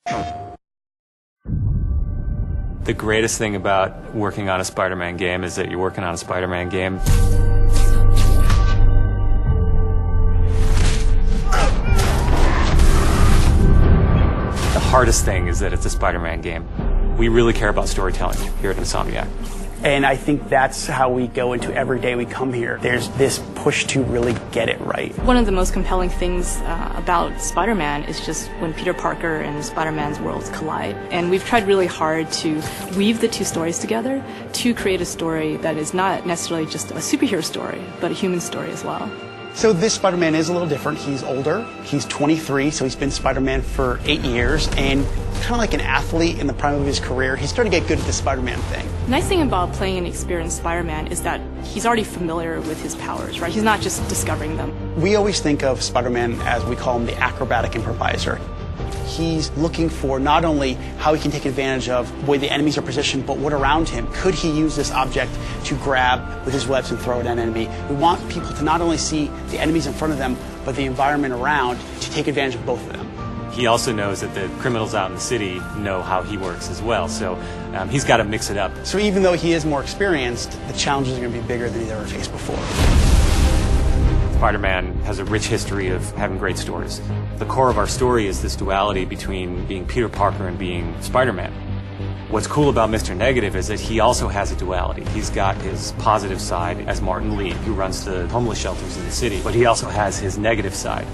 The greatest thing about working on a Spider-Man game is that you're working on a Spider-Man game. The hardest thing is that it's a Spider-Man game. We really care about storytelling here at Insomniac. And I think that's how we go into every day we come here. There's this push to really get it right. One of the most compelling things about Spider-Man is just when Peter Parker and Spider-Man's worlds collide. And we've tried really hard to weave the two stories together to create a story that is not necessarily just a superhero story, but a human story as well. So this Spider-Man is a little different. He's older. He's 23, so he's been Spider-Man for 8 years, and kind of like an athlete in the prime of his career, he's starting to get good at the Spider-Man thing. The nice thing about playing an experienced Spider-Man is that he's already familiar with his powers, right? He's not just discovering them. We always think of Spider-Man as, we call him, the acrobatic improviser. He's looking for not only how he can take advantage of the way the enemies are positioned, but what around him. Could he use this object to grab with his webs and throw at an enemy? We want people to not only see the enemies in front of them, but the environment around, to take advantage of both of them. He also knows that the criminals out in the city know how he works as well, so he's got to mix it up. So even though he is more experienced, the challenges are going to be bigger than he's ever faced before. Spider-Man has a rich history of having great stories. The core of our story is this duality between being Peter Parker and being Spider-Man. What's cool about Mr. Negative is that he also has a duality. He's got his positive side as Martin Lee, who runs the homeless shelters in the city, but he also has his negative side.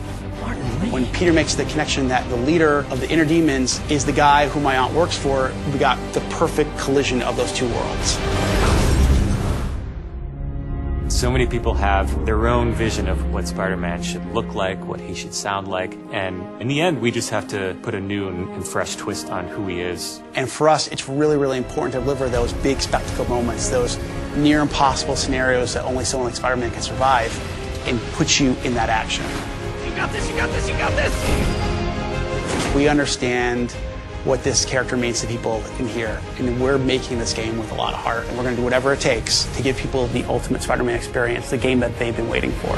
When Peter makes the connection that the leader of the inner demons is the guy who my aunt works for, we got the perfect collision of those two worlds. So many people have their own vision of what Spider-Man should look like, what he should sound like, and in the end, we just have to put a new and fresh twist on who he is. And for us, it's really, really important to deliver those big spectacle moments, those near impossible scenarios that only someone like Spider-Man can survive, and put you in that action. You got this, you got this, you got this! We understand what this character means to people in here, and we're making this game with a lot of heart, and we're going to do whatever it takes to give people the ultimate Spider-Man experience, the game that they've been waiting for.